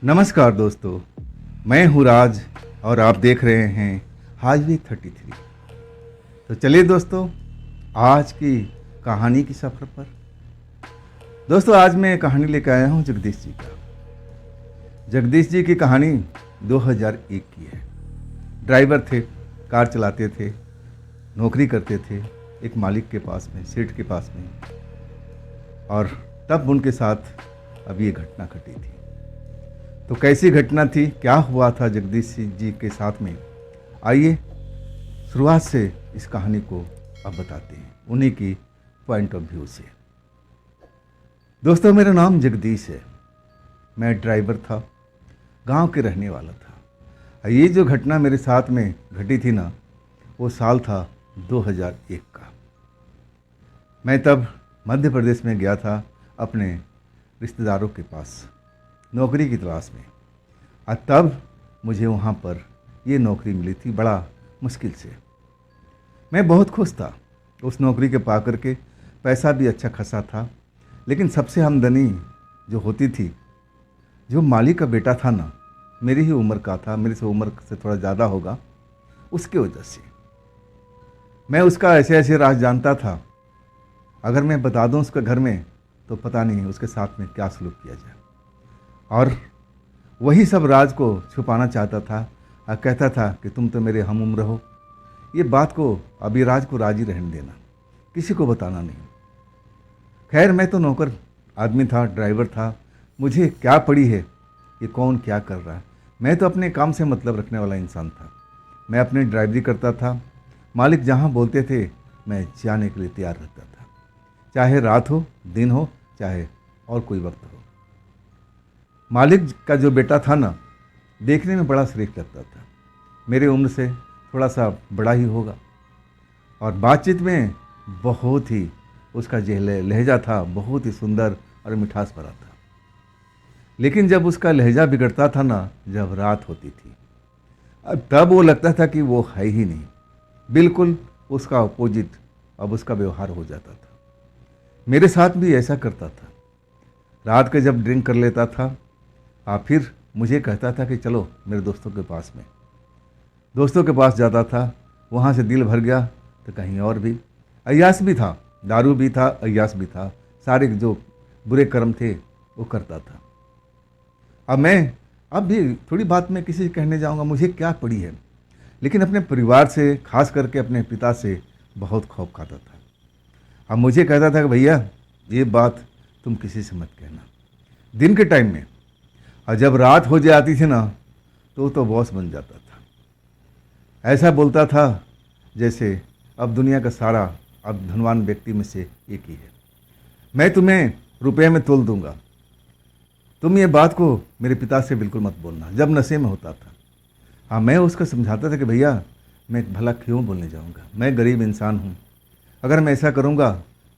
नमस्कार दोस्तों, मैं हूँ राज और आप देख रहे हैं हाईवे 33। तो चलिए दोस्तों, आज की कहानी की सफ़र पर। दोस्तों, आज मैं कहानी लेकर आया हूँ जगदीश जी का। जगदीश जी की कहानी 2001 की है। ड्राइवर थे, कार चलाते थे, नौकरी करते थे एक मालिक के पास में, सेठ के पास में। और तब उनके साथ अब ये घटना घटी थी। तो कैसी घटना थी, क्या हुआ था जगदीश जी के साथ में, आइए शुरुआत से इस कहानी को अब बताते हैं उन्हीं की पॉइंट ऑफ व्यू से। दोस्तों, मेरा नाम जगदीश है। मैं ड्राइवर था, गांव के रहने वाला था। ये जो घटना मेरे साथ में घटी थी ना, वो साल था 2001 का। मैं तब मध्य प्रदेश में गया था अपने रिश्तेदारों के पास नौकरी की तलाश में। और तब मुझे वहाँ पर ये नौकरी मिली थी बड़ा मुश्किल से। मैं बहुत खुश था उस नौकरी के पा करके। पैसा भी अच्छा खासा था, लेकिन सबसे आमदनी जो होती थी, जो मालिक का बेटा था ना, मेरी ही उम्र का था, मेरे से उम्र से थोड़ा ज़्यादा होगा, उसकी वजह से मैं उसका ऐसे ऐसे राज जानता था। अगर मैं बता दूं उसके घर में, तो पता नहीं उसके साथ में क्या सलूक किया जाए। और वही सब राज को छुपाना चाहता था और कहता था कि तुम तो मेरे हम उम्र हो। ये बात को, अभी राज को राज ही रहने देना, किसी को बताना नहीं। खैर, मैं तो नौकर आदमी था, ड्राइवर था, मुझे क्या पड़ी है ये कौन क्या कर रहा है। मैं तो अपने काम से मतलब रखने वाला इंसान था। मैं अपनी ड्राइवरी करता था, मालिक जहाँ बोलते थे मैं जाने के लिए तैयार रहता था, चाहे रात हो, दिन हो, चाहे और कोई वक्त हो। मालिक का जो बेटा था ना, देखने में बड़ा शरीफ लगता था, मेरे उम्र से थोड़ा सा बड़ा ही होगा। और बातचीत में बहुत ही उसका जो लहजा था, बहुत ही सुंदर और मिठास भरा था। लेकिन जब उसका लहजा बिगड़ता था ना, जब रात होती थी, अब तब वो लगता था कि वो है ही नहीं, बिल्कुल उसका अपोजिट अब उसका व्यवहार हो जाता था। मेरे साथ भी ऐसा करता था। रात के जब ड्रिंक कर लेता था, फिर मुझे कहता था कि चलो मेरे दोस्तों के पास में। दोस्तों के पास जाता था, वहाँ से दिल भर गया तो कहीं और भी। अय्यास भी था, दारू भी था, अय्यास भी था, सारे जो बुरे कर्म थे वो करता था। अब भी थोड़ी बात मैं किसी से कहने जाऊँगा, मुझे क्या पड़ी है, लेकिन अपने परिवार से, खास करके अपने पिता से बहुत खौफ खाता था। अब मुझे कहता था कि भैया ये बात तुम किसी से मत कहना, दिन के टाइम में। और जब रात हो जाती थी ना, तो बॉस बन जाता था। ऐसा बोलता था जैसे अब दुनिया का सारा, अब धनवान व्यक्ति में से एक ही है, मैं तुम्हें रुपये में तोल दूंगा, तुम ये बात को मेरे पिता से बिल्कुल मत बोलना। जब नशे में होता था, हाँ, मैं उसको समझाता था कि भैया मैं भला क्यों बोलने जाऊंगा, मैं गरीब इंसान हूँ, अगर मैं ऐसा करूँगा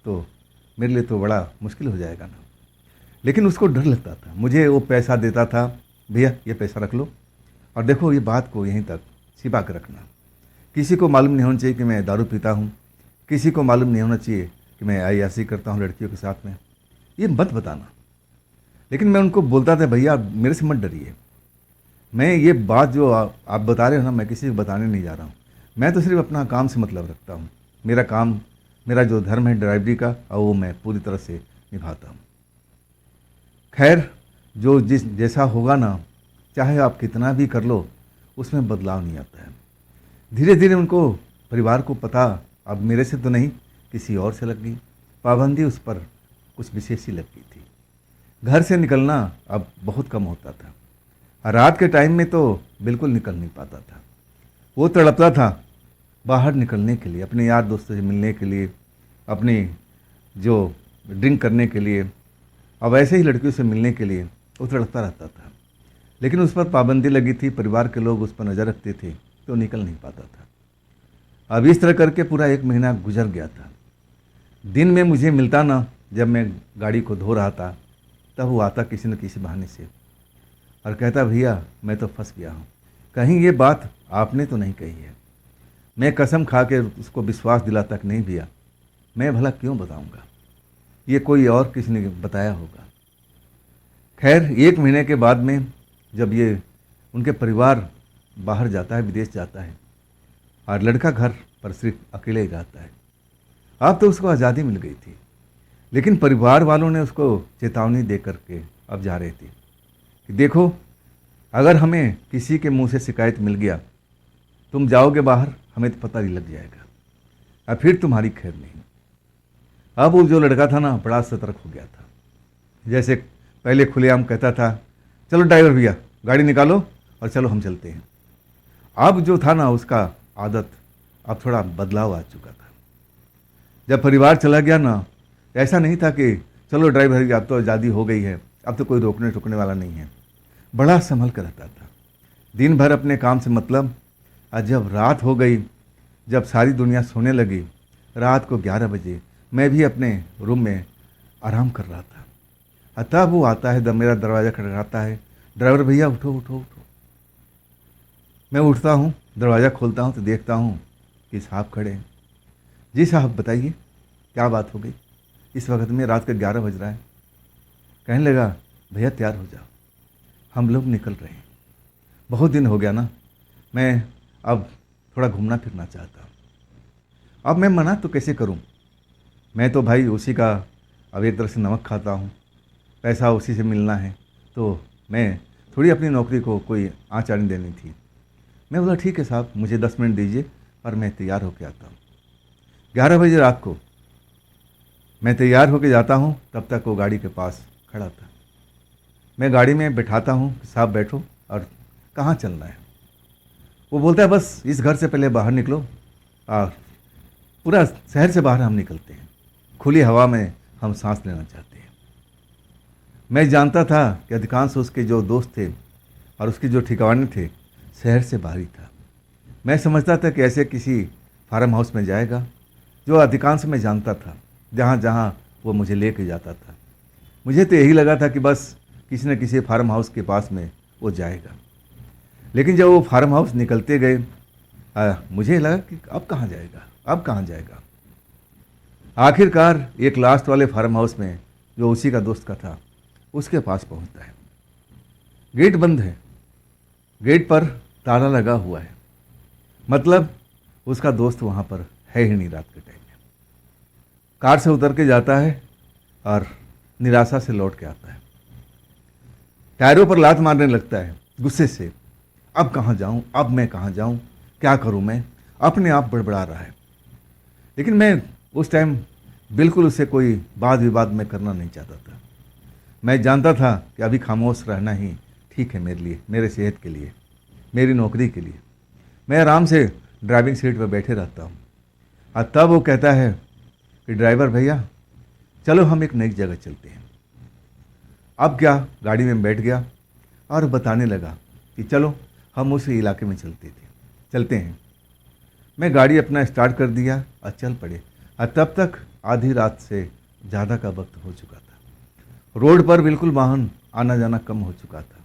तो मेरे लिए तो बड़ा मुश्किल हो जाएगा ना। लेकिन उसको डर लगता था। मुझे वो पैसा देता था, भैया ये पैसा रख लो और देखो ये बात को यहीं तक छिपा कर रखना, किसी को मालूम नहीं होना चाहिए कि मैं दारू पीता हूँ, किसी को मालूम नहीं होना चाहिए कि मैं अय्यासी करता हूँ लड़कियों के साथ में, ये मत बताना। लेकिन मैं उनको बोलता था, भैया मेरे से मत डरिए, मैं ये बात जो आप बता रहे हो ना, मैं किसी को बताने नहीं जा रहा हूँ। मैं तो सिर्फ अपना काम से मतलब रखता हूँ। मेरा काम, मेरा जो धर्म है ड्राइवरी का, और वो मैं पूरी तरह से निभाता हूँ। खैर, जो जैसा होगा ना, चाहे आप कितना भी कर लो, उसमें बदलाव नहीं आता है। धीरे धीरे उनको, परिवार को पता अब मेरे से तो नहीं, किसी और से लग गई। पाबंदी उस पर कुछ विशेष ही लग गई थी। घर से निकलना अब बहुत कम होता था। रात के टाइम में तो बिल्कुल निकल नहीं पाता था। वो तड़पता था बाहर निकलने के लिए, अपने यार दोस्तों से मिलने के लिए, अपनी जो ड्रिंक करने के लिए, अब ऐसे ही लड़कियों से मिलने के लिए वो तड़पता रहता था। लेकिन उस पर पाबंदी लगी थी, परिवार के लोग उस पर नज़र रखते थे, तो निकल नहीं पाता था। अब इस तरह करके पूरा 1 महीना गुजर गया था। दिन में मुझे मिलता ना, जब मैं गाड़ी को धो रहा था, तब वो आता किसी न किसी बहाने से और कहता, भैया मैं तो फंस गया हूँ, कहीं ये बात आपने तो नहीं कही है। मैं कसम खा के उसको विश्वास दिलाता कि नहीं भैया, मैं भला क्यों बताऊँगा, ये कोई और किसी ने बताया होगा। खैर, 1 महीने के बाद में जब ये उनके परिवार बाहर जाता है, विदेश जाता है, और लड़का घर पर सिर्फ अकेले ही रहता है। अब तो उसको आज़ादी मिल गई थी, लेकिन परिवार वालों ने उसको चेतावनी दे करके अब जा रहे थे कि देखो, अगर हमें किसी के मुंह से शिकायत मिल गया, तुम जाओगे बाहर, हमें तो पता ही लग जाएगा, और फिर तुम्हारी खैर नहीं। अब वो जो लड़का था ना, बड़ा सतर्क हो गया था। जैसे पहले खुलेआम कहता था, चलो ड्राइवर भैया गाड़ी निकालो और चलो हम चलते हैं। अब जो था ना, उसका आदत अब थोड़ा बदलाव आ चुका था। जब परिवार चला गया ना, ऐसा नहीं था कि चलो ड्राइवर भैया अब तो आज़ादी हो गई है, अब तो कोई रोकने टोकने वाला नहीं है। बड़ा संभल कर रहता था, दिन भर अपने काम से मतलब। और जब रात हो गई, जब सारी दुनिया सोने लगी, रात को 11 बजे मैं भी अपने रूम में आराम कर रहा था। और तब वो आता है, मेरा दरवाज़ा खटखटाता है, ड्राइवर भैया उठो उठो उठो। मैं उठता हूँ, दरवाज़ा खोलता हूँ तो देखता हूँ कि साहब खड़े हैं। जी साहब बताइए क्या बात हो गई, इस वक्त में रात के 11 बज रहा है। कहने लगा, भैया तैयार हो जाओ, हम लोग निकल रहे हैं। बहुत दिन हो गया ना, मैं अब थोड़ा घूमना फिरना चाहता हूँ। अब मैं मना तो कैसे करूँ, मैं तो भाई उसी का अब एक तरह से नमक खाता हूँ, पैसा उसी से मिलना है, तो मैं थोड़ी अपनी नौकरी को कोई आँच आने देनी थी। मैं बोला ठीक है साहब, मुझे 10 मिनट दीजिए और मैं तैयार होकर आता हूँ। 11 बजे रात को मैं तैयार होकर जाता हूँ, तब तक वो गाड़ी के पास खड़ा था। मैं गाड़ी में बैठाता हूँ, साहब बैठो, और कहाँ चलना है। वो बोलता है बस इस घर से पहले बाहर निकलो, और पूरा शहर से बाहर हम निकलते हैं, खुली हवा में हम सांस लेना चाहते हैं। मैं जानता था कि अधिकांश उसके जो दोस्त थे और उसके जो ठिकाने थे, शहर से बाहर ही था। मैं समझता था कि ऐसे किसी फार्म हाउस में जाएगा, जो अधिकांश मैं जानता था, जहाँ जहाँ वो मुझे लेके जाता था। मुझे तो यही लगा था कि बस किसी न किसी फार्म हाउस के पास में वो जाएगा। लेकिन जब वो फार्म हाउस निकलते गए, मुझे लगा कि अब कहाँ जाएगा, अब कहाँ जाएगा। आखिरकार एक लास्ट वाले फार्म हाउस में, जो उसी का दोस्त का था, उसके पास पहुंचता है। गेट बंद है, गेट पर ताला लगा हुआ है, मतलब उसका दोस्त वहाँ पर है ही नहीं रात के टाइम में। कार से उतर के जाता है और निराशा से लौट के आता है। टायरों पर लात मारने लगता है गुस्से से, अब कहाँ जाऊँ, अब मैं कहाँ जाऊँ, क्या करूँ मैं, अपने आप बड़बड़ा रहा है। लेकिन मैं उस टाइम बिल्कुल उससे कोई वाद विवाद में करना नहीं चाहता था। मैं जानता था कि अभी खामोश रहना ही ठीक है मेरे लिए, मेरे सेहत के लिए, मेरी नौकरी के लिए। मैं आराम से ड्राइविंग सीट पर बैठे रहता हूँ। और तब वो कहता है कि ड्राइवर भैया चलो हम एक नई जगह चलते हैं। अब क्या, गाड़ी में बैठ गया और बताने लगा कि चलो हम उस इलाके में चलते हैं। मैं गाड़ी अपना स्टार्ट कर दिया और चल पड़े। और तब तक आधी रात से ज़्यादा का वक्त हो चुका था। रोड पर बिल्कुल वाहन आना जाना कम हो चुका था।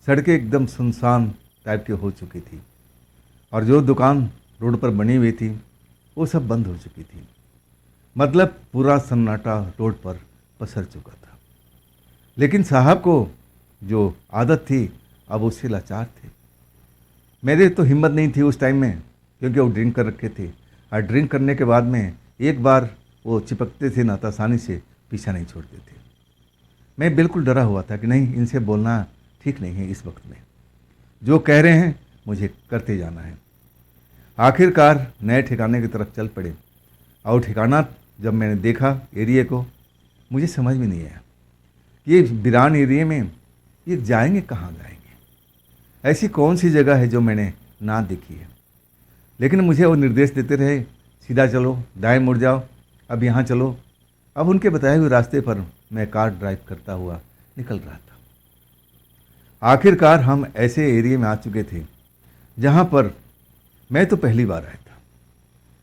सड़कें एकदम सुनसान टाइप की हो चुकी थी, और जो दुकान रोड पर बनी हुई थी वो सब बंद हो चुकी थी। मतलब पूरा सन्नाटा रोड पर पसर चुका था। लेकिन साहब को जो आदत थी, अब उससे लाचार थे। मेरे तो हिम्मत नहीं थी उस टाइम में, क्योंकि वो ड्रिंक कर रखे थे, और ड्रिंक करने के बाद में एक बार वो चिपकते थे ना, तो आसानी से पीछा नहीं छोड़ते थे। मैं बिल्कुल डरा हुआ था कि नहीं, इनसे बोलना ठीक नहीं है इस वक्त में, जो कह रहे हैं मुझे करते जाना है। आखिरकार नए ठिकाने की तरफ चल पड़े। और ठिकाना जब मैंने देखा एरिया को, मुझे समझ में नहीं आया कि ये वीरान एरिया में ये जाएंगे कहाँ जाएंगे, ऐसी कौन सी जगह है जो मैंने ना देखी है। लेकिन मुझे वो निर्देश देते रहे, सीधा चलो, दाएं मुड़ जाओ, अब यहाँ चलो। अब उनके बताए हुए रास्ते पर मैं कार ड्राइव करता हुआ निकल रहा था। आखिरकार हम ऐसे एरिया में आ चुके थे जहाँ पर मैं तो पहली बार आया था।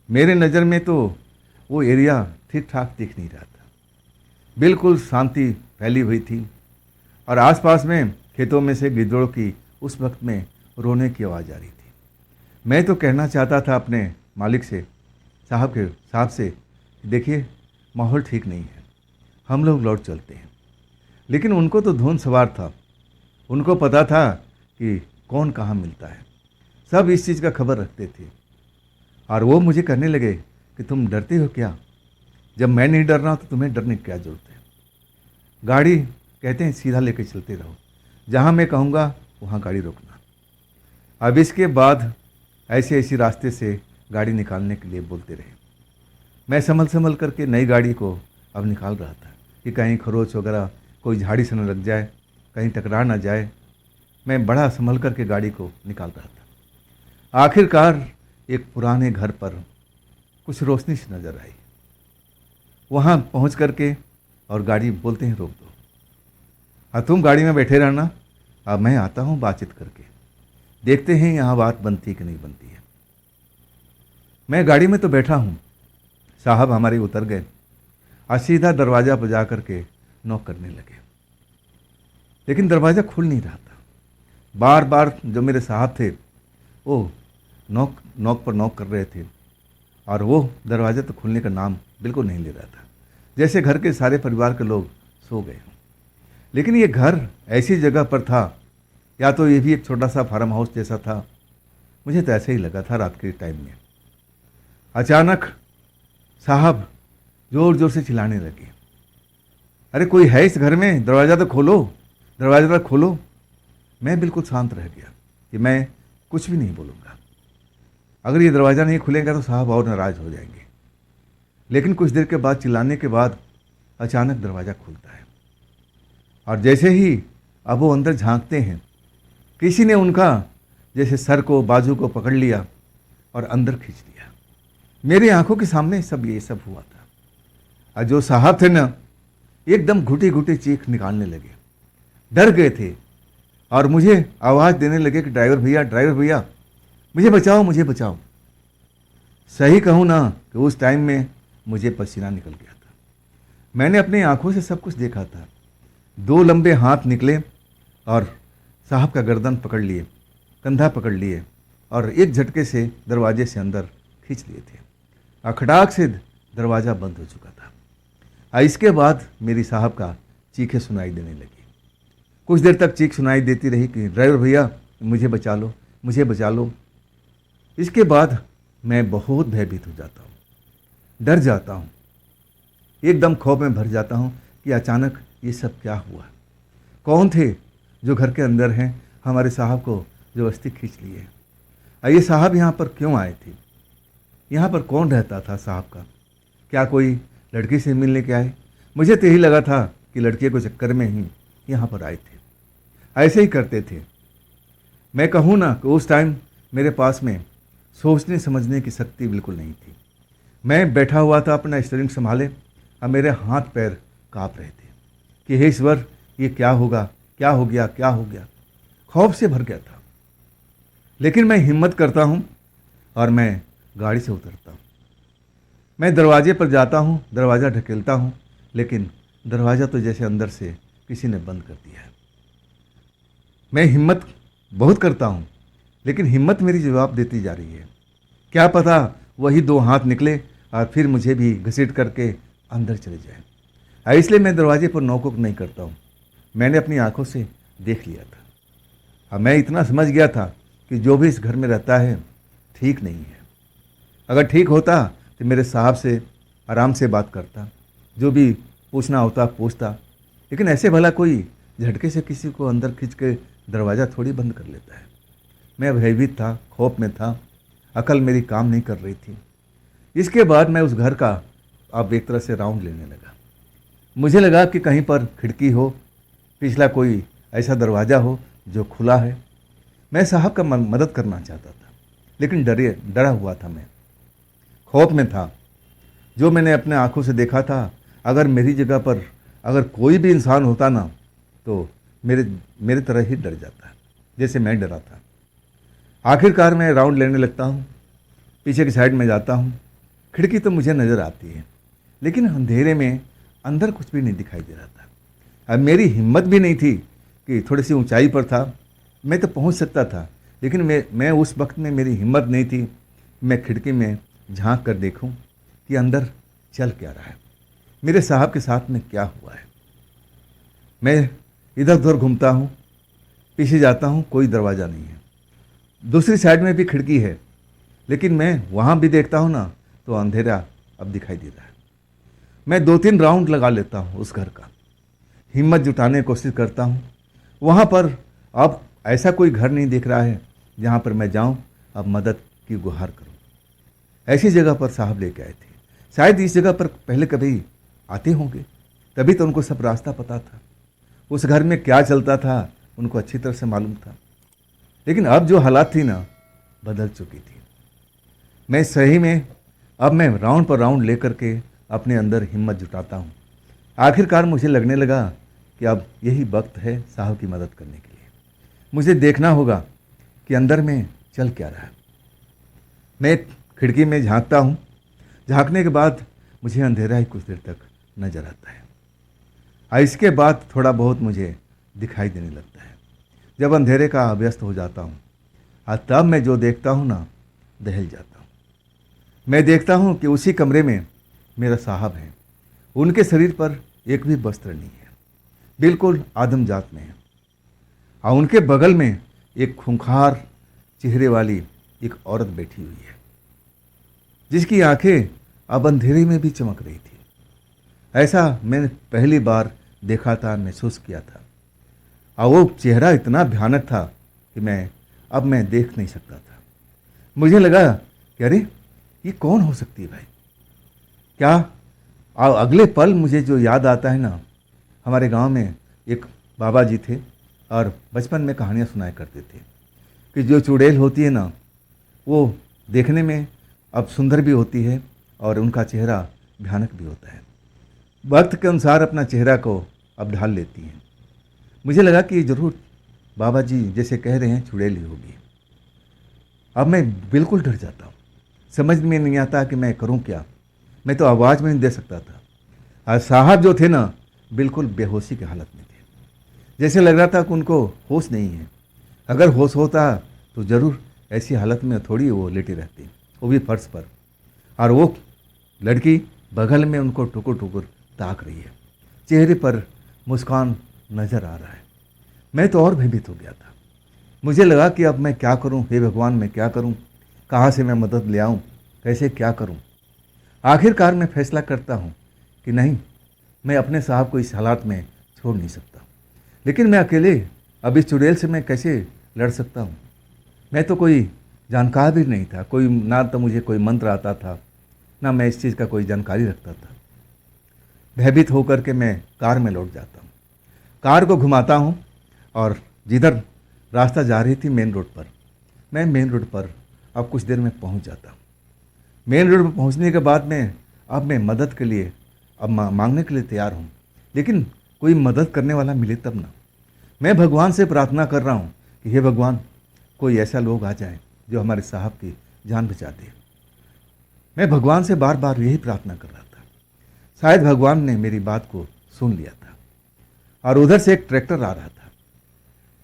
मेरे नज़र में तो वो एरिया ठीक ठाक दिख नहीं रहा था। बिल्कुल शांति फैली हुई थी, और आसपास में खेतों में से गिद्धड़ों की उस वक्त में रोने की आवाज़ आ रही थी। मैं तो कहना चाहता था अपने मालिक से, साहब से, देखिए माहौल ठीक नहीं है, हम लोग लौट चलते हैं। लेकिन उनको तो धुन सवार था, उनको पता था कि कौन कहाँ मिलता है, सब इस चीज़ का खबर रखते थे। और वो मुझे कहने लगे कि तुम डरते हो क्या? जब मैं नहीं डर रहा हूँ तो तुम्हें डरने की क्या ज़रूरत है? गाड़ी कहते हैं सीधा लेके चलते रहो, जहाँ मैं कहूँगा वहाँ गाड़ी रोकना। अब इसके बाद ऐसे ऐसे रास्ते से गाड़ी निकालने के लिए बोलते रहे। मैं संभल संभल करके नई गाड़ी को अब निकाल रहा था कि कहीं खरोच वगैरह कोई झाड़ी से न लग जाए, कहीं टकरा ना जाए। मैं बड़ा संभल करके गाड़ी को निकाल रहा था। आखिरकार एक पुराने घर पर कुछ रोशनी सी नज़र आई। वहाँ पहुँच करके और गाड़ी बोलते हैं रोक दो। हाँ, तुम गाड़ी में बैठे रहना, अब मैं आता हूँ बातचीत करके, देखते हैं यहाँ बात बनती है कि नहीं बनती है। मैं गाड़ी में तो बैठा हूँ, साहब हमारे उतर गए और सीधा दरवाज़ा पर जा करके नॉक करने लगे, लेकिन दरवाज़ा खुल नहीं रहा था। बार बार जो मेरे साहब थे वो नॉक पर नॉक कर रहे थे और वो दरवाज़ा तो खुलने का नाम बिल्कुल नहीं ले रहा था, जैसे घर के सारे परिवार के लोग सो गए हों। लेकिन ये घर ऐसी जगह पर था, या तो ये भी एक छोटा सा फार्म हाउस जैसा था, मुझे तो ऐसे ही लगा था रात के टाइम में। अचानक साहब ज़ोर ज़ोर से चिल्लाने लगे, अरे कोई है इस घर में? दरवाज़ा तो खोलो, दरवाज़ा तो खोलो। मैं बिल्कुल शांत रह गया कि मैं कुछ भी नहीं बोलूँगा। अगर ये दरवाज़ा नहीं खुलेगा तो साहब और नाराज़ हो जाएंगे। लेकिन कुछ देर के बाद चिल्लाने के बाद अचानक दरवाज़ा खुलता है और जैसे ही अब वो अंदर झांकते हैं, किसी ने उनका जैसे सर को बाजू को पकड़ लिया और अंदर खींच लिया। मेरी आंखों के सामने ये सब हुआ था। और जो साहब थे ना, एकदम घुटी घुटी चीख निकालने लगे, डर गए थे और मुझे आवाज़ देने लगे कि ड्राइवर भैया मुझे बचाओ, मुझे बचाओ। सही कहूँ ना कि उस टाइम में मुझे पसीना निकल गया था। मैंने अपनी आंखों से सब कुछ देखा था। दो लंबे हाथ निकले और साहब का गर्दन पकड़ लिए, कंधा पकड़ लिए और एक झटके से दरवाजे से अंदर खींच लिए थे। अखड़ाक से दरवाज़ा बंद हो चुका था। इसके बाद मेरी साहब का चीखें सुनाई देने लगी। कुछ देर तक चीख सुनाई देती रही कि ड्राइवर भैया मुझे बचा लो, मुझे बचा लो। इसके बाद मैं बहुत भयभीत हो जाता हूँ, डर जाता हूँ, एकदम खौफ में भर जाता हूँ कि अचानक ये सब क्या हुआ। कौन थे जो घर के अंदर हैं, हमारे साहब को ज़बरदस्ती खींच लिए? ये साहब यहाँ पर क्यों आए थे? यहाँ पर कौन रहता था साहब का? क्या कोई लड़की से मिलने के आए? मुझे तो यही लगा था कि लड़के को चक्कर में ही यहाँ पर आए थे। ऐसे ही करते थे। मैं कहूँ ना कि उस टाइम मेरे पास में सोचने समझने की शक्ति बिल्कुल नहीं थी। मैं बैठा हुआ था अपना स्टीयरिंग संभाले और मेरे हाथ पैर काँप रहे थे कि हे ईश्वर, ये क्या होगा, क्या हो गया, क्या हो गया। खौफ से भर गया था। लेकिन मैं हिम्मत करता हूँ और मैं गाड़ी से उतरता हूँ। मैं दरवाजे पर जाता हूँ, दरवाज़ा ढकेलता हूँ, लेकिन दरवाज़ा तो जैसे अंदर से किसी ने बंद कर दिया है। मैं हिम्मत बहुत करता हूँ, लेकिन हिम्मत मेरी जवाब देती जा रही है। क्या पता वही दो हाथ निकले और फिर मुझे भी घसीट करके अंदर चले जाए। इसलिए मैं दरवाजे पर नॉक वॉक नहीं करता हूँ। मैंने अपनी आंखों से देख लिया था। अब मैं इतना समझ गया था कि जो भी इस घर में रहता है ठीक नहीं है। अगर ठीक होता तो मेरे साहब से आराम से बात करता, जो भी पूछना होता पूछता। लेकिन ऐसे भला कोई झटके से किसी को अंदर खींच के दरवाज़ा थोड़ी बंद कर लेता है। मैं भयभीत था, खौफ में था, अकल मेरी काम नहीं कर रही थी। इसके बाद मैं उस घर का अब एक तरह से राउंड लेने लगा। मुझे लगा कि कहीं पर खिड़की हो, पिछला कोई ऐसा दरवाज़ा हो जो खुला है। मैं साहब का मदद करना चाहता था, लेकिन डरा हुआ था। मैं खौफ में था। जो मैंने अपने आंखों से देखा था, अगर मेरी जगह पर अगर कोई भी इंसान होता ना, तो मेरे तरह ही डर जाता, जैसे मैं डरा था। आखिरकार मैं राउंड लेने लगता हूँ, पीछे की साइड में जाता हूँ। खिड़की तो मुझे नज़र आती है, लेकिन अंधेरे में अंदर कुछ भी नहीं दिखाई दे रहा था। अब मेरी हिम्मत भी नहीं थी कि थोड़ी सी ऊंचाई पर था, मैं तो पहुंच सकता था, लेकिन मैं उस वक्त में मेरी हिम्मत नहीं थी। मैं खिड़की में झांक कर देखूं कि अंदर चल क्या रहा है, मेरे साहब के साथ में क्या हुआ है। मैं इधर उधर घूमता हूँ, पीछे जाता हूँ, कोई दरवाज़ा नहीं है। दूसरी साइड में भी खिड़की है, लेकिन मैं वहाँ भी देखता हूँ ना तो अंधेरा अब दिखाई दे रहा है। मैं 2-3 राउंड लगा लेता हूँ उस घर का, हिम्मत जुटाने की कोशिश करता हूँ। वहाँ पर अब ऐसा कोई घर नहीं दिख रहा है जहाँ पर मैं जाऊँ अब मदद की गुहार करूँ। ऐसी जगह पर साहब लेके आए थे। शायद इस जगह पर पहले कभी आते होंगे, तभी तो उनको सब रास्ता पता था। उस घर में क्या चलता था उनको अच्छी तरह से मालूम था। लेकिन अब जो हालात थी ना, बदल चुकी थी। मैं सही में अब मैं राउंड पर राउंड लेकर के अपने अंदर हिम्मत जुटाता हूँ। आखिरकार मुझे लगने लगा कि अब यही वक्त है साहब की मदद करने के लिए। मुझे देखना होगा कि अंदर में चल क्या रहा है। मैं खिड़की में झांकता हूँ। झांकने के बाद मुझे अंधेरा ही कुछ देर तक नजर आता है, और इसके बाद थोड़ा बहुत मुझे दिखाई देने लगता है। जब अंधेरे का अभ्यस्त हो जाता हूँ और तब मैं जो देखता हूँ ना, दहल जाता हूँ। मैं देखता हूँ कि उसी कमरे में मेरा साहब है। उनके शरीर पर एक भी वस्त्र नहीं है, बिल्कुल आदम जात में है। और उनके बगल में एक खूंखार चेहरे वाली एक औरत बैठी हुई है, जिसकी आंखें अब अंधेरे में भी चमक रही थी। ऐसा मैंने पहली बार देखा था, महसूस किया था। और वो चेहरा इतना भयानक था कि मैं देख नहीं सकता था। मुझे लगा कि अरे ये कौन हो सकती है भाई, क्या? और अगले पल मुझे जो याद आता है ना, हमारे गांव में एक बाबा जी थे और बचपन में कहानियां सुनाया करते थे कि जो चुड़ैल होती है ना, वो देखने में अब सुंदर भी होती है और उनका चेहरा भयानक भी होता है। वक्त के अनुसार अपना चेहरा को अब ढाल लेती हैं। मुझे लगा कि ज़रूर बाबा जी जैसे कह रहे हैं चुड़ैल ही होगी। अब मैं बिल्कुल डर जाता हूँ, समझ में नहीं आता कि मैं करूँ क्या। मैं तो आवाज़ में नहीं दे सकता था। और साहब जो थे ना, बिल्कुल बेहोशी की हालत में थे। जैसे लग रहा था कि उनको होश नहीं है। अगर होश होता तो ज़रूर ऐसी हालत में थोड़ी वो लेटे रहते, वो भी फर्श पर। और वो लड़की बगल में उनको टुकुर टुकुर ताक रही है, चेहरे पर मुस्कान नजर आ रहा है। मैं तो और भयभीत हो गया था। मुझे लगा कि अब मैं क्या करूं, हे भगवान मैं क्या करूं, कहाँ से मैं मदद ले आऊं, कैसे क्या करूं। आखिरकार मैं फैसला करता हूं कि नहीं, मैं अपने साहब को इस हालात में छोड़ नहीं सकता। लेकिन मैं अकेले अब इस चुड़ैल से मैं कैसे लड़ सकता हूँ। मैं तो कोई जानकार भी नहीं था, कोई ना तो मुझे कोई मंत्र आता था, ना मैं इस चीज़ का कोई जानकारी रखता था। भयभीत होकर के मैं कार में लौट जाता हूँ। कार को घुमाता हूँ और जिधर रास्ता जा रही थी मेन रोड पर, मैं मेन रोड पर अब कुछ देर में पहुँच जाता हूँ। मेन रोड पर पहुँचने के बाद मैं मदद के लिए अब मांगने के लिए तैयार हूँ, लेकिन कोई मदद करने वाला मिले तब ना। मैं भगवान से प्रार्थना कर रहा हूँ कि हे भगवान, कोई ऐसा लोग आ जाए जो हमारे साहब की जान बचा दे। मैं भगवान से बार बार यही प्रार्थना कर रहा था। शायद भगवान ने मेरी बात को सुन लिया था। और उधर से एक ट्रैक्टर आ रहा था।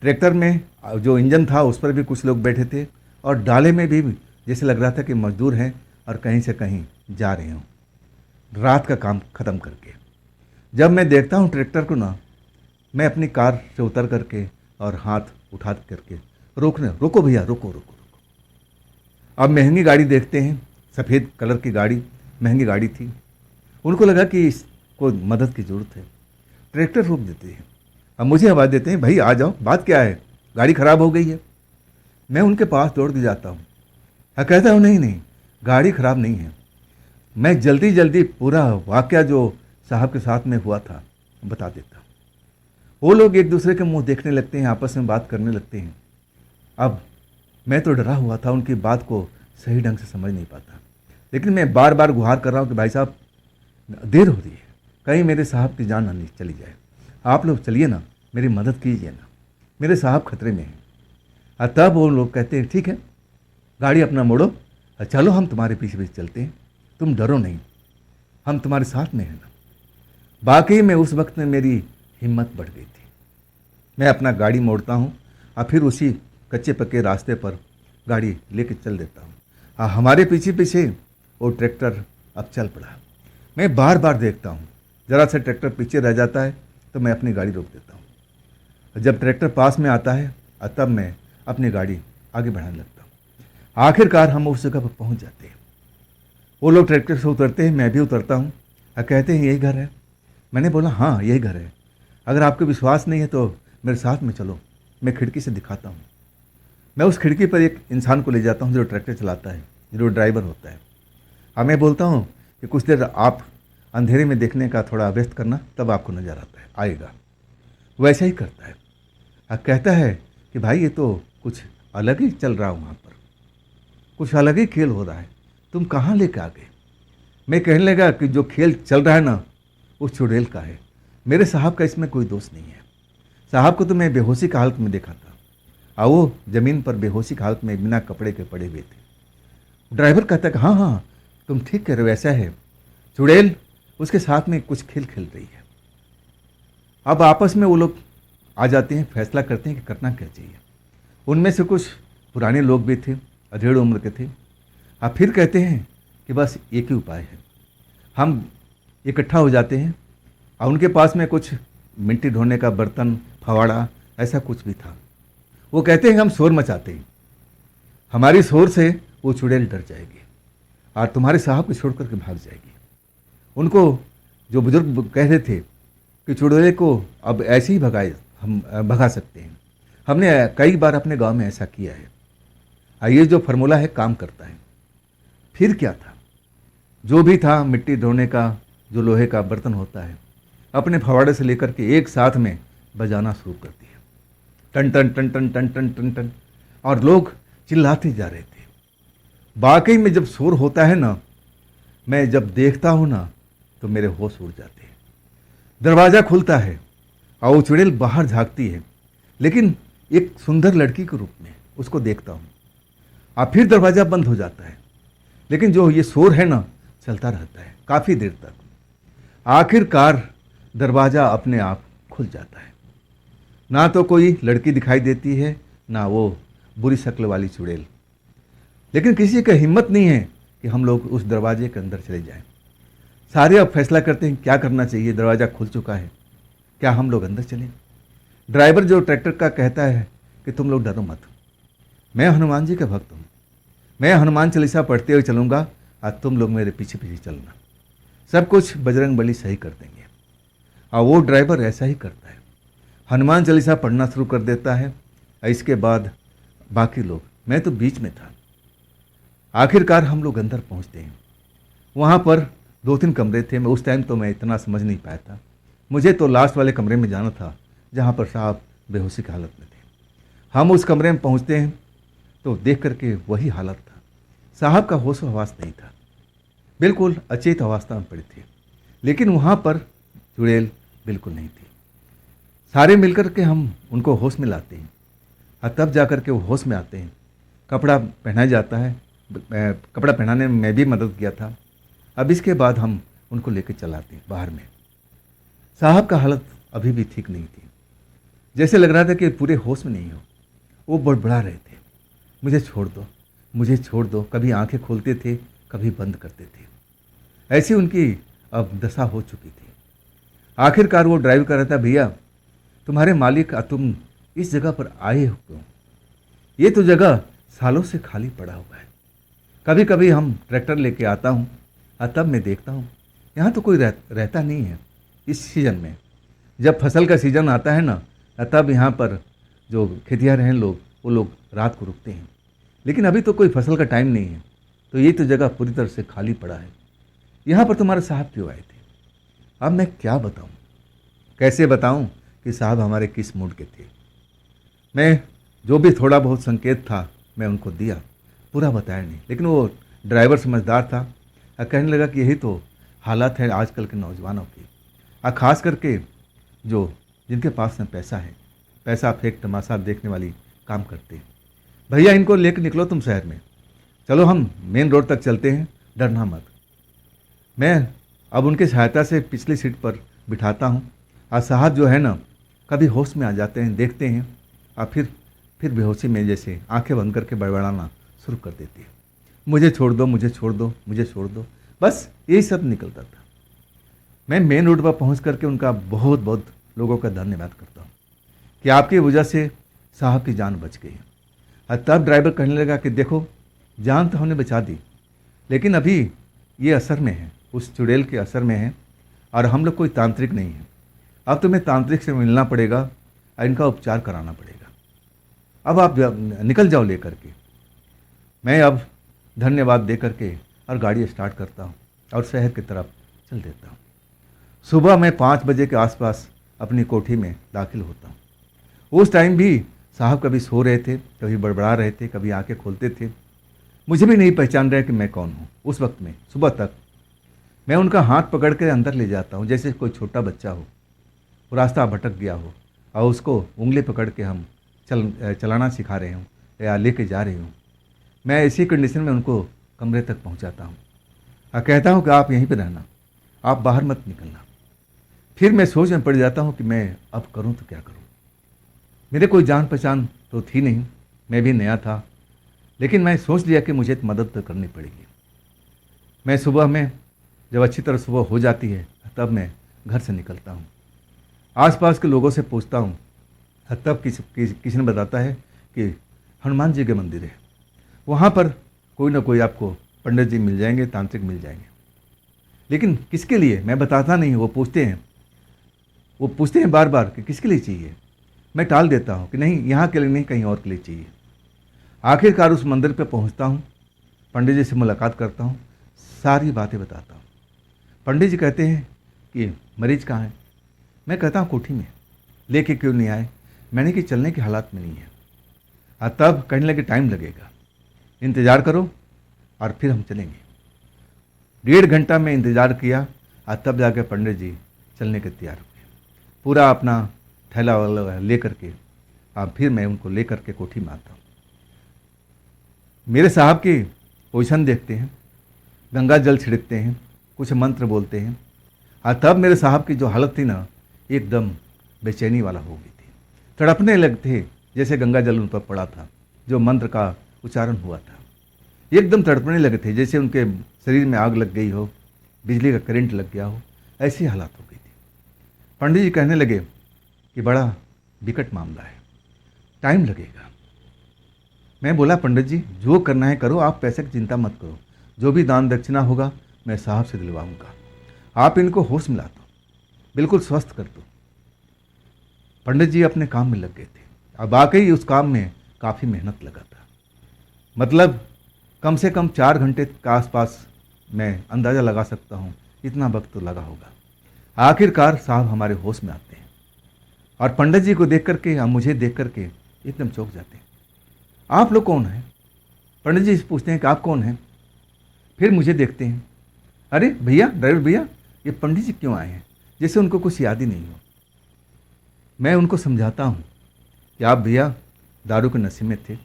ट्रैक्टर में जो इंजन था उस पर भी कुछ लोग बैठे थे, और डाले में भी जैसे लग रहा था कि मजदूर हैं और कहीं से कहीं जा रहे हों रात का काम ख़त्म करके। जब मैं देखता हूँ ट्रैक्टर को ना, मैं अपनी कार से उतर करके और हाथ उठा करके रोको भैया, रोको रोको रोको। अब महंगी गाड़ी देखते हैं, सफ़ेद कलर की गाड़ी, महंगी गाड़ी थी। उनको लगा कि इसको मदद की ज़रूरत है। ट्रैक्टर रोक देते हैं। अब मुझे आवाज़ देते हैं, भाई आ जाओ, बात क्या है, गाड़ी ख़राब हो गई है। मैं उनके पास दौड़ के जाता हूँ। कहता हूँ नहीं नहीं, गाड़ी ख़राब नहीं है। मैं जल्दी जल्दी पूरा वाक़या जो साहब के साथ में हुआ था बता देता हूँ। वो लोग एक दूसरे के मुंह देखने लगते हैं, आपस में बात करने लगते हैं। अब मैं तो डरा हुआ था, उनकी बात को सही ढंग से समझ नहीं पाता। लेकिन मैं बार बार गुहार कर रहा हूँ कि भाई साहब देर हो रही है, कहीं मेरे साहब की जान ना चली जाए, आप लोग चलिए ना, मेरी मदद कीजिए ना, मेरे साहब खतरे में हैं। और तब वो लोग कहते हैं ठीक है, गाड़ी अपना मोड़ो और चलो, हम तुम्हारे पीछे पीछे चलते हैं, तुम डरो नहीं, हम तुम्हारे साथ में हैं ना। बाकी में उस वक्त में मेरी हिम्मत बढ़ गई थी। मैं अपना गाड़ी मोड़ता हूँ और फिर उसी कच्चे पक्के रास्ते पर गाड़ी लेके चल देता हूँ। और हमारे पीछे पीछे वो ट्रैक्टर अब चल पड़ा। मैं बार बार देखता हूँ, ज़रा सा ट्रैक्टर पीछे रह जाता है तो मैं अपनी गाड़ी रोक देता हूँ। जब ट्रैक्टर पास में आता है और तब मैं अपनी गाड़ी आगे बढ़ाने लगता हूँ। आखिरकार हम उस जगह पर पहुँच जाते हैं। वो लोग ट्रैक्टर से उतरते हैं, मैं भी उतरता हूँ और कहते हैं यही घर है। मैंने बोला हाँ यही घर है, अगर आपको विश्वास नहीं है तो मेरे साथ में चलो, मैं खिड़की से दिखाता हूँ। मैं उस खिड़की पर एक इंसान को ले जाता हूँ जो ट्रैक्टर चलाता है, जो ड्राइवर होता है। अब मैं बोलता हूँ कि कुछ देर आप अंधेरे में देखने का थोड़ा व्यस्त करना, तब आपको नज़र आता है आएगा। वैसा ही करता है और कहता है कि भाई ये तो कुछ अलग ही चल रहा है, वहाँ पर कुछ अलग ही खेल हो रहा है, तुम कहाँ लेके आ गए। मैं कहने लगा कि जो खेल चल रहा है ना उस चुड़ैल का है, मेरे साहब का इसमें कोई दोष नहीं है। साहब को तो मैं बेहोशी की हालत में देखा था और वो ज़मीन पर बेहोशी की हालत में बिना कपड़े के पड़े हुए थे। ड्राइवर कहता है कि हाँ हाँ तुम ठीक कह रहे हो, ऐसा है, चुड़ैल उसके साथ में कुछ खेल खेल रही है। अब आपस में वो लोग आ जाते हैं, फैसला करते हैं कि करना क्या चाहिए। उनमें से कुछ पुराने लोग भी थे, अधेड़ उम्र के थे। अब फिर कहते हैं कि बस एक ही उपाय है, हम इकट्ठा हो जाते हैं और उनके पास में कुछ मिट्टी ढोने का बर्तन, फवाड़ा, ऐसा कुछ भी था। वो कहते हैं हम शोर मचाते हैं, हमारी शोर से वो चुड़ैल डर जाएगी और तुम्हारे साहब को छोड़ करके भाग जाएगी। उनको जो बुजुर्ग कह रहे थे कि चुड़ैल को अब ऐसे ही हम भगा सकते हैं, हमने कई बार अपने गांव में ऐसा किया है और ये जो फार्मूला है काम करता है। फिर क्या था, जो भी था मिट्टी ढोने का जो लोहे का बर्तन होता है, अपने फवाड़े से लेकर के एक साथ में बजाना शुरू कर दिया, टन टन टन टन टन टन टन टन, और लोग चिल्लाते जा रहे थे। वाकई में जब शोर होता है ना, मैं जब देखता हूँ ना तो मेरे होश उड़ जाते हैं। दरवाज़ा खुलता है और वो चुड़ैल बाहर झांकती है, लेकिन एक सुंदर लड़की के रूप में उसको देखता हूँ। और फिर दरवाज़ा बंद हो जाता है, लेकिन जो ये शोर है ना चलता रहता है काफ़ी देर तक। आखिरकार दरवाज़ा अपने आप खुल जाता है। ना तो कोई लड़की दिखाई देती है, ना वो बुरी शक्ल वाली चुड़ैल, लेकिन किसी का हिम्मत नहीं है कि हम लोग उस दरवाजे के अंदर चले जाएं। सारे अब फैसला करते हैं क्या करना चाहिए, दरवाज़ा खुल चुका है, क्या हम लोग अंदर चलें। ड्राइवर जो ट्रैक्टर का कहता है कि तुम लोग डरो मत, मैं हनुमान जी का भक्त हूँ, मैं हनुमान चालीसा पढ़ते हुए चलूँगा और तुम लोग मेरे पीछे पीछे चलना, सब कुछ बजरंग बली सही कर देंगे। और वो ड्राइवर ऐसा ही करता है, हनुमान चालीसा पढ़ना शुरू कर देता है। इसके बाद बाकी लोग, मैं तो बीच में था। आखिरकार हम लोग अंदर पहुंचते हैं। वहाँ पर 2-3 कमरे थे, मैं उस टाइम तो मैं इतना समझ नहीं पाया था। मुझे तो लास्ट वाले कमरे में जाना था जहाँ पर साहब बेहोशी की हालत में थे। हम उस कमरे में पहुँचते हैं तो देख करके वही हालत था, साहब का होश हवास नहीं था, बिल्कुल अचेत अवस्था में पड़े थे। लेकिन वहाँ पर चुड़ैल बिल्कुल नहीं थी। सारे मिलकर के हम उनको होश में लाते हैं और तब जा कर के वो होश में आते हैं। कपड़ा पहनाया जाता है, कपड़ा पहनाने में मैं भी मदद किया था। अब इसके बाद हम उनको लेकर चलाते हैं बाहर में। साहब का हालत अभी भी ठीक नहीं थी, जैसे लग रहा था कि पूरे होश में नहीं हो। वो बड़बड़ा रहे थे, मुझे छोड़ दो, मुझे छोड़ दो। कभी आंखें खोलते थे, कभी बंद करते थे। ऐसी उनकी अब दशा हो चुकी थी। आखिरकार वो ड्राइव कर रहा था, भैया तुम्हारे मालिक तुम इस जगह पर आए हो क्यों? ये तो जगह सालों से खाली पड़ा हुआ है। कभी कभी हम ट्रैक्टर लेके आता हूँ और तब मैं देखता हूँ यहाँ तो कोई रहता नहीं है। इस सीज़न में जब फसल का सीज़न आता है ना, तब यहाँ पर जो खेतिहर हैं लोग, वो लोग रात को रुकते हैं। लेकिन अभी तो कोई फसल का टाइम नहीं है, तो ये तो जगह पूरी तरह से खाली पड़ा है। यहाँ पर तुम्हारे साहब क्यों आए थे? अब मैं क्या बताऊँ, कैसे बताऊँ कि साहब हमारे किस मूड के थे। मैं जो भी थोड़ा बहुत संकेत था मैं उनको दिया, पूरा बताया नहीं। लेकिन वो ड्राइवर समझदार था और कहने लगा कि यही तो हालत है आजकल के नौजवानों की, और ख़ास करके जो जिनके पास में पैसा है, पैसा फेंक तमाशा देखने वाली काम करते हैं। भैया इनको लेकर निकलो तुम शहर में, चलो हम मेन रोड तक चलते हैं, डरना मत। मैं अब उनकी सहायता से पिछली सीट पर बिठाता हूँ और साहब जो है ना कभी होश में आ जाते हैं, देखते हैं और फिर बेहोशी में जैसे आंखें बंद करके बड़बड़ाना शुरू कर देती है, मुझे छोड़ दो, मुझे छोड़ दो, मुझे छोड़ दो, बस यही सब निकलता था। मैं मेन रोड पर पहुँच करके उनका बहुत बहुत लोगों का धन्यवाद करता हूँ कि आपकी वजह से साहब की जान बच गई। और तब ड्राइवर कहने लगा कि देखो, जान तो हमने बचा दी, लेकिन अभी ये असर में है, उस चुड़ैल के असर में है, और हम लोग कोई तांत्रिक नहीं है। अब तुम्हें तांत्रिक से मिलना पड़ेगा और इनका उपचार कराना पड़ेगा। अब आप निकल जाओ लेकर के। मैं अब धन्यवाद दे करके और गाड़ी स्टार्ट करता हूँ और शहर की तरफ चल देता हूँ। सुबह मैं 5 बजे के आसपास अपनी कोठी में दाखिल होता हूँ। उस टाइम भी साहब कभी सो रहे थे, कभी बड़बड़ा रहे थे, कभी आंखें खोलते थे। मुझे भी नहीं पहचान रहे कि मैं कौन हूँ। उस वक्त में सुबह तक मैं उनका हाथ पकड़ के अंदर ले जाता हूँ, जैसे कोई छोटा बच्चा हो, वो रास्ता भटक गया हो और उसको उंगली पकड़ के हम चलाना सिखा रहे हूँ या लेके जा रहे हूँ। मैं ऐसी कंडीशन में उनको कमरे तक पहुँचाता हूँ और कहता हूँ कि आप यहीं पर रहना, आप बाहर मत निकलना। फिर मैं सोच में पड़ जाता हूँ कि मैं अब करूँ तो क्या करूँ। मेरे कोई जान पहचान तो थी नहीं, मैं भी नया था, लेकिन मैं सोच लिया कि मुझे मदद तो करनी पड़ेगी। मैं सुबह में जब अच्छी तरह सुबह हो जाती है तब मैं घर से निकलता हूँ, आसपास के लोगों से पूछता हूँ, तब किसी ने बताता है कि हनुमान जी के मंदिर है, वहाँ पर कोई ना कोई आपको पंडित जी मिल जाएंगे, तांत्रिक मिल जाएंगे। लेकिन किसके लिए मैं बताता नहीं। वो पूछते हैं बार बार कि किसके लिए चाहिए। मैं टाल देता हूँ कि नहीं, यहाँ के लिए नहीं, कहीं और के लिए चाहिए। आखिरकार उस मंदिर पे पहुँचता हूँ, पंडित जी से मुलाकात करता हूँ, सारी बातें बताता हूँ। पंडित जी कहते हैं कि मरीज कहाँ है। मैं कहता हूँ कोठी में। लेके क्यों नहीं आए। मैंने कि चलने के हालात में नहीं है। और तब कहने लगे टाइम लगेगा, इंतज़ार करो और फिर हम चलेंगे। 1.5 घंटा मैं इंतज़ार किया और तब जाकर पंडित जी चलने के तैयार हुए, पूरा अपना थैला वाला ले करके। और फिर मैं उनको ले करके कोठी में आता हूँ। मेरे साहब की पोजीशन देखते हैं, गंगा जल छिड़कते हैं, कुछ मंत्र बोलते हैं। और तब मेरे साहब की जो हालत थी ना, एकदम बेचैनी वाला हो गई थी। तड़पने लगते जैसे गंगा जल उन पर पड़ा था, जो मंत्र का उच्चारण हुआ था। एकदम तड़पने लगे थे जैसे उनके शरीर में आग लग गई हो, बिजली का करंट लग गया हो, ऐसी हालत हो गई थी। पंडित जी कहने लगे कि बड़ा विकट मामला है, टाइम लगेगा। मैं बोला पंडित जी जो करना है करो, आप पैसे की चिंता मत करो, जो भी दान दक्षिणा होगा मैं साहब से दिलवाऊंगा। आप इनको होश मिला दो, बिल्कुल स्वस्थ कर दो। पंडित जी अपने काम में लग गए थे। अब वाकई उस काम में काफ़ी मेहनत लगा था, मतलब कम से कम 4 घंटे के आसपास मैं अंदाज़ा लगा सकता हूँ, इतना वक्त तो लगा होगा। आखिरकार साहब हमारे होश में आते हैं और पंडित जी को देख करके या मुझे देख करके एकदम चौंक जाते हैं। आप लोग कौन हैं। पंडित जी से पूछते हैं कि आप कौन हैं। फिर मुझे देखते हैं, अरे भैया, ड्राइवर भैया, ये पंडित जी क्यों आए हैं, जैसे उनको कुछ याद ही नहीं हो। मैं उनको समझाता हूँ कि आप भैया दारू के नशे में थे।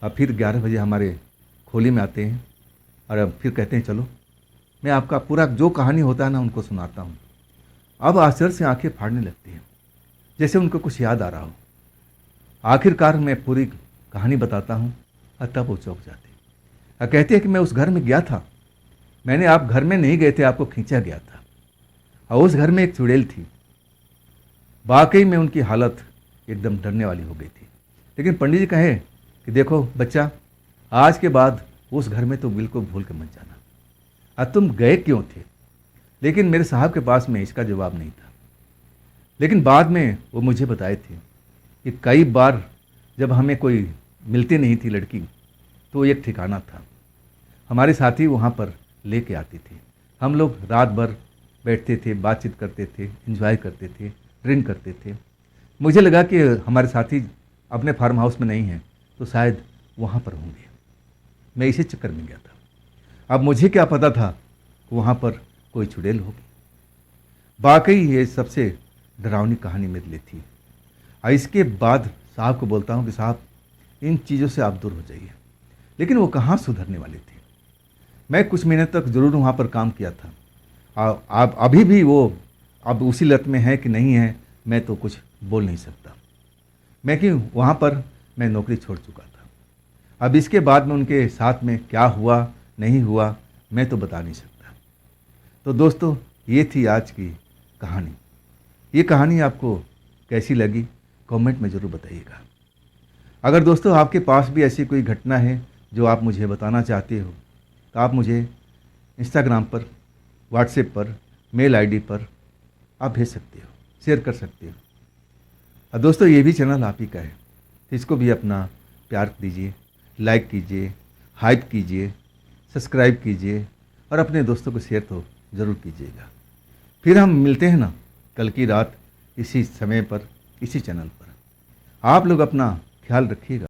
अब फिर 11 बजे हमारे खोली में आते हैं और अब फिर कहते हैं चलो। मैं आपका पूरा जो कहानी होता है ना उनको सुनाता हूँ। अब आश्चर्य से आंखें फाड़ने लगती हैं, जैसे उनको कुछ याद आ रहा हो। आखिरकार मैं पूरी कहानी बताता हूँ और तब वो चौंक जाते हैं और कहते हैं कि मैं उस घर में गया था। मैंने, आप घर में नहीं गए थे, आपको खींचा गया था और उस घर में एक चुड़ैल थी। वाकई में उनकी हालत एकदम डरने वाली हो गई थी। लेकिन पंडित जी कहे कि देखो बच्चा, आज के बाद उस घर में तो बिल्कुल भूल के मत जाना। अब तुम गए क्यों थे। लेकिन मेरे साहब के पास में इसका जवाब नहीं था। लेकिन बाद में वो मुझे बताए थे कि कई बार जब हमें कोई मिलती नहीं थी लड़की, तो एक ठिकाना था, हमारे साथी वहाँ पर लेके आती थी। हम लोग रात भर बैठते थे, बातचीत करते थे, एंजॉय करते थे, ड्रिंक करते थे। मुझे लगा कि हमारे साथी अपने फार्म हाउस में नहीं हैं, तो शायद वहाँ पर होंगे। मैं इसी चक्कर में गया था। अब मुझे क्या पता था कि वहाँ पर कोई चुड़ैल होगी। वाकई ये सबसे डरावनी कहानी मेरे लिए थी। और इसके बाद साहब को बोलता हूँ कि साहब इन चीज़ों से आप दूर हो जाइए। लेकिन वो कहाँ सुधरने वाले थे। मैं कुछ महीने तक ज़रूर वहाँ पर काम किया था। आप अभी भी वो अब उसी लत में है कि नहीं है, मैं तो कुछ बोल नहीं सकता। मैं कि वहाँ पर मैं नौकरी छोड़ चुका था। अब इसके बाद में उनके साथ में क्या हुआ नहीं हुआ मैं तो बता नहीं सकता। तो दोस्तों, ये थी आज की कहानी। ये कहानी आपको कैसी लगी कमेंट में ज़रूर बताइएगा। अगर दोस्तों आपके पास भी ऐसी कोई घटना है जो आप मुझे बताना चाहते हो, तो आप मुझे इंस्टाग्राम पर, व्हाट्सएप पर, मेल आईडी पर आप भेज सकते हो, शेयर कर सकते हो। और दोस्तों ये भी चैनल आप ही का है, तो इसको भी अपना प्यार दीजिए, लाइक कीजिए, हाइप कीजिए, सब्सक्राइब कीजिए और अपने दोस्तों को शेयर तो ज़रूर कीजिएगा। फिर हम मिलते हैं ना कल की रात इसी समय पर, इसी चैनल पर। आप लोग अपना ख्याल रखिएगा।